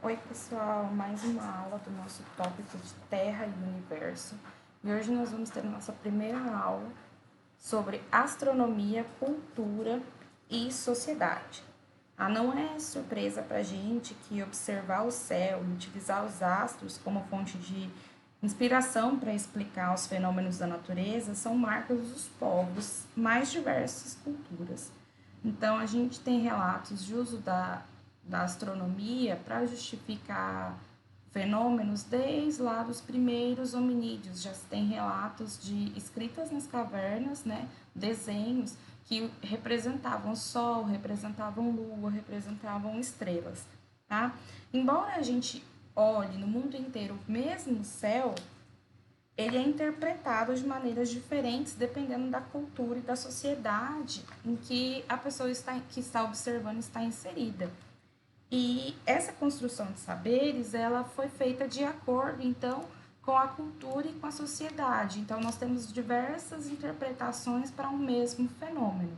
Oi, pessoal, mais uma aula do nosso tópico de Terra e Universo. E hoje nós vamos ter a nossa primeira aula sobre astronomia, cultura e sociedade. Não é surpresa para a gente que observar o céu e utilizar os astros como fonte de inspiração para explicar os fenômenos da natureza são marcas dos povos mais diversas culturas. Então, a gente tem relatos de uso da astronomia para justificar fenômenos desde lá dos primeiros hominídeos. Já se tem relatos de escritas nas cavernas, né, desenhos que representavam sol, representavam lua, representavam estrelas, tá? Embora a gente olhe no mundo inteiro o mesmo céu, ele é interpretado de maneiras diferentes dependendo da cultura e da sociedade em que a pessoa que está observando está inserida. E essa construção de saberes, ela foi feita de acordo, então, com a cultura e com a sociedade. Então, nós temos diversas interpretações para um mesmo fenômeno.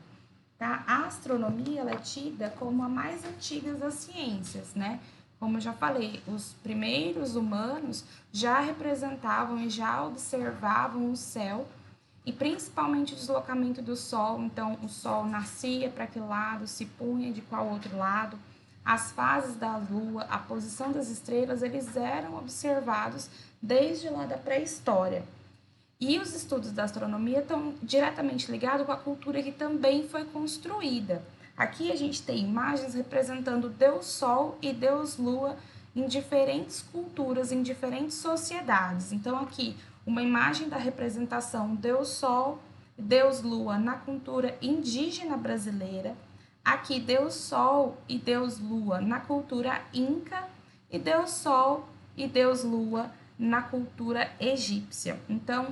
Tá? A astronomia ela é tida como a mais antiga das ciências, né? Como eu já falei, os primeiros humanos já representavam e já observavam o céu e principalmente o deslocamento do Sol. Então, o Sol nascia para que lado, se punha de qual outro lado, as fases da Lua, a posição das estrelas, eles eram observados desde lá da pré-história. E os estudos da astronomia estão diretamente ligados com a cultura que também foi construída. Aqui a gente tem imagens representando Deus Sol e Deus Lua em diferentes culturas, em diferentes sociedades. Então, aqui, uma imagem da representação Deus Sol e Deus Lua na cultura indígena brasileira. Aqui, Deus Sol e Deus Lua na cultura inca e Deus Sol e Deus Lua na cultura egípcia. Então,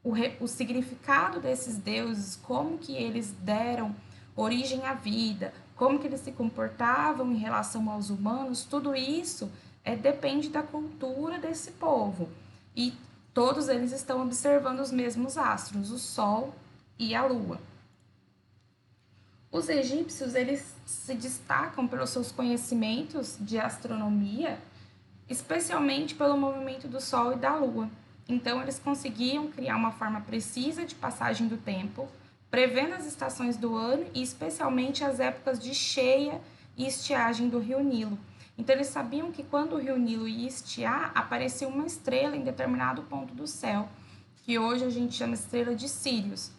o significado desses deuses, como que eles deram origem à vida, como que eles se comportavam em relação aos humanos, tudo isso depende da cultura desse povo. E todos eles estão observando os mesmos astros, o Sol e a Lua. Os egípcios, eles se destacam pelos seus conhecimentos de astronomia, especialmente pelo movimento do Sol e da Lua. Então, eles conseguiam criar uma forma precisa de passagem do tempo, prevendo as estações do ano e especialmente as épocas de cheia e estiagem do rio Nilo. Então, eles sabiam que quando o rio Nilo ia estiar, aparecia uma estrela em determinado ponto do céu, que hoje a gente chama estrela de Sírius.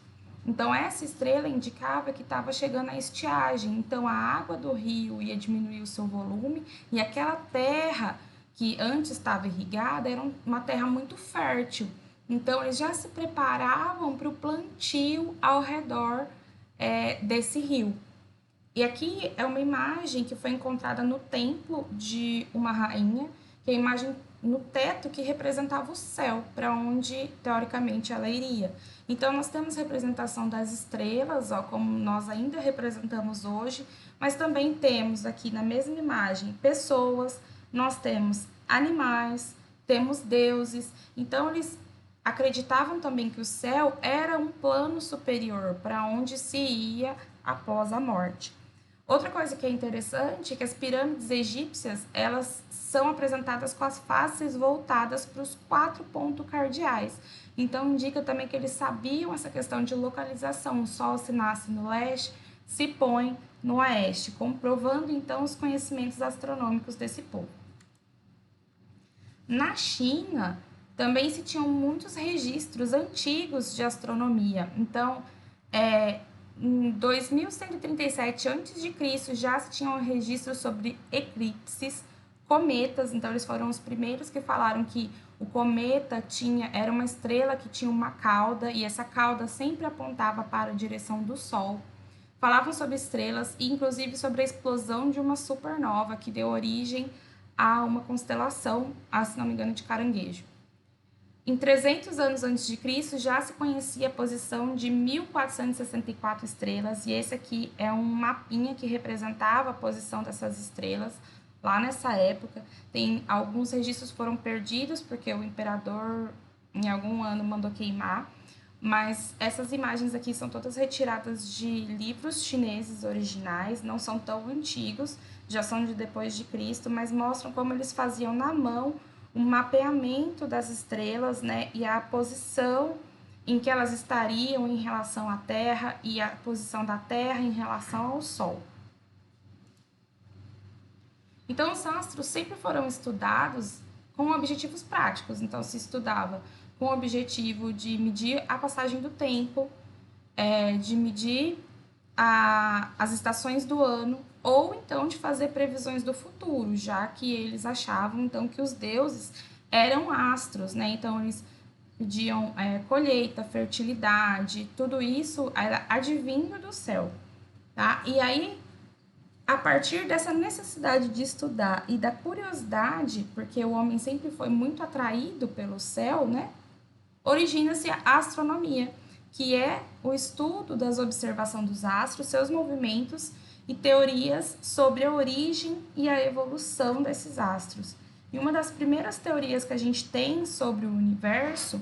Então, essa estrela indicava que estava chegando a estiagem, então a água do rio ia diminuir o seu volume e aquela terra que antes estava irrigada era uma terra muito fértil. Então, eles já se preparavam para o plantio ao redor desse rio. E aqui é uma imagem que foi encontrada no templo de uma rainha, que é a imagem no teto que representava o céu, para onde, teoricamente, ela iria. Então, nós temos representação das estrelas, ó, como nós ainda representamos hoje, mas também temos aqui na mesma imagem pessoas, nós temos animais, temos deuses. Então, eles acreditavam também que o céu era um plano superior para onde se ia após a morte. Outra coisa que é interessante é que as pirâmides egípcias, elas são apresentadas com as faces voltadas para os 4 pontos cardeais. Então, indica também que eles sabiam essa questão de localização. O Sol se nasce no leste, se põe no oeste, comprovando então os conhecimentos astronômicos desse povo. Na China, também se tinham muitos registros antigos de astronomia. Então, em 2137 a.C. já se tinham registros sobre eclipses, cometas. Então, eles foram os primeiros que falaram que o cometa era uma estrela que tinha uma cauda e essa cauda sempre apontava para a direção do Sol. Falavam sobre estrelas e, inclusive, sobre a explosão de uma supernova que deu origem a uma constelação, se não me engano, de Caranguejo. Em 300 anos antes de Cristo já se conhecia a posição de 1464 estrelas, e esse aqui é um mapinha que representava a posição dessas estrelas lá nessa época. Tem alguns registros foram perdidos porque o imperador em algum ano mandou queimar, mas essas imagens aqui são todas retiradas de livros chineses originais, não são tão antigos, já são de depois de Cristo, mas mostram como eles faziam na mão um mapeamento das estrelas, né, e a posição em que elas estariam em relação à Terra e a posição da Terra em relação ao Sol. Então, os astros sempre foram estudados com objetivos práticos. Então, se estudava com o objetivo de medir a passagem do tempo, de medir as estações do ano, ou então de fazer previsões do futuro, já que eles achavam então que os deuses eram astros, né? Então eles pediam colheita, fertilidade, tudo isso era advindo do céu, tá? E aí, a partir dessa necessidade de estudar e da curiosidade, porque o homem sempre foi muito atraído pelo céu, né? Origina-se a astronomia, que é o estudo das observações dos astros, seus movimentos e teorias sobre a origem e a evolução desses astros. E uma das primeiras teorias que a gente tem sobre o universo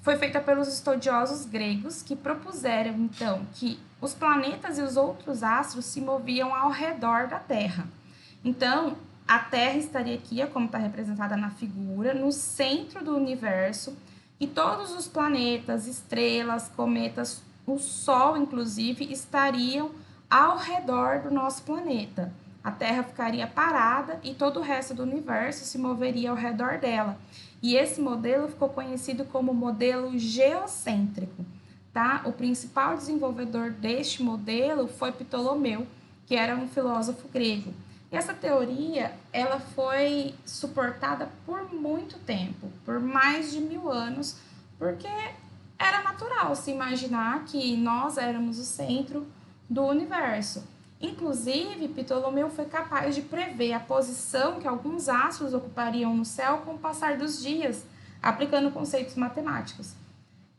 foi feita pelos estudiosos gregos, que propuseram, então, que os planetas e os outros astros se moviam ao redor da Terra. Então, a Terra estaria aqui, como está representada na figura, no centro do universo, e todos os planetas, estrelas, cometas, o Sol, inclusive, estariam ao redor do nosso planeta. A Terra ficaria parada e todo o resto do universo se moveria ao redor dela. E esse modelo ficou conhecido como modelo geocêntrico, tá? O principal desenvolvedor deste modelo foi Ptolomeu, que era um filósofo grego. E essa teoria, ela foi suportada por muito tempo, por mais de 1000 anos, porque era natural se imaginar que nós éramos o centro do universo. Inclusive, Ptolomeu foi capaz de prever a posição que alguns astros ocupariam no céu com o passar dos dias, aplicando conceitos matemáticos.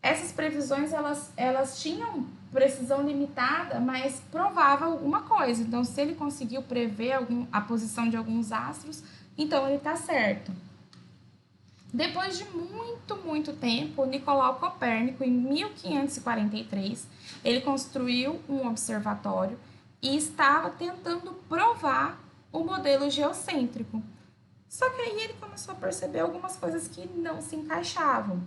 Essas previsões, elas tinham precisão limitada, mas provava alguma coisa. Então, se ele conseguiu prever a posição de alguns astros, então ele está certo. Depois de muito tempo, Nicolau Copérnico, em 1543, ele construiu um observatório e estava tentando provar o modelo geocêntrico. Só que aí ele começou a perceber algumas coisas que não se encaixavam.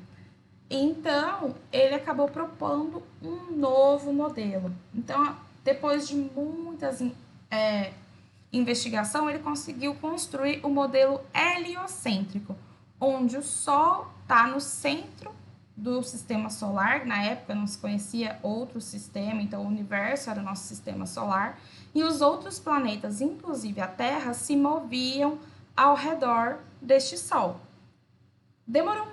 Então, ele acabou propondo um novo modelo. Então, depois de muitas investigação, ele conseguiu construir o modelo heliocêntrico, onde o Sol está no centro do sistema solar. Na época não se conhecia outro sistema, então o universo era o nosso sistema solar, e os outros planetas, inclusive a Terra, se moviam ao redor deste Sol. Demorou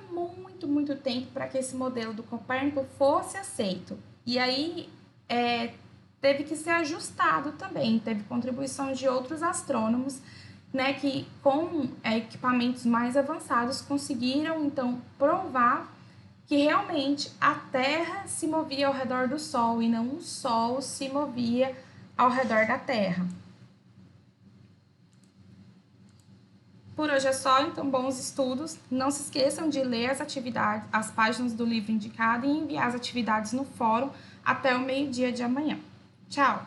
muito tempo para que esse modelo do Copérnico fosse aceito. E aí teve que ser ajustado também. Teve contribuição de outros astrônomos, né, que com equipamentos mais avançados conseguiram, então, provar que realmente a Terra se movia ao redor do Sol e não o Sol se movia ao redor da Terra. Por hoje é só, então bons estudos. Não se esqueçam de ler as páginas do livro indicado e enviar as atividades no fórum até o meio-dia de amanhã. Tchau!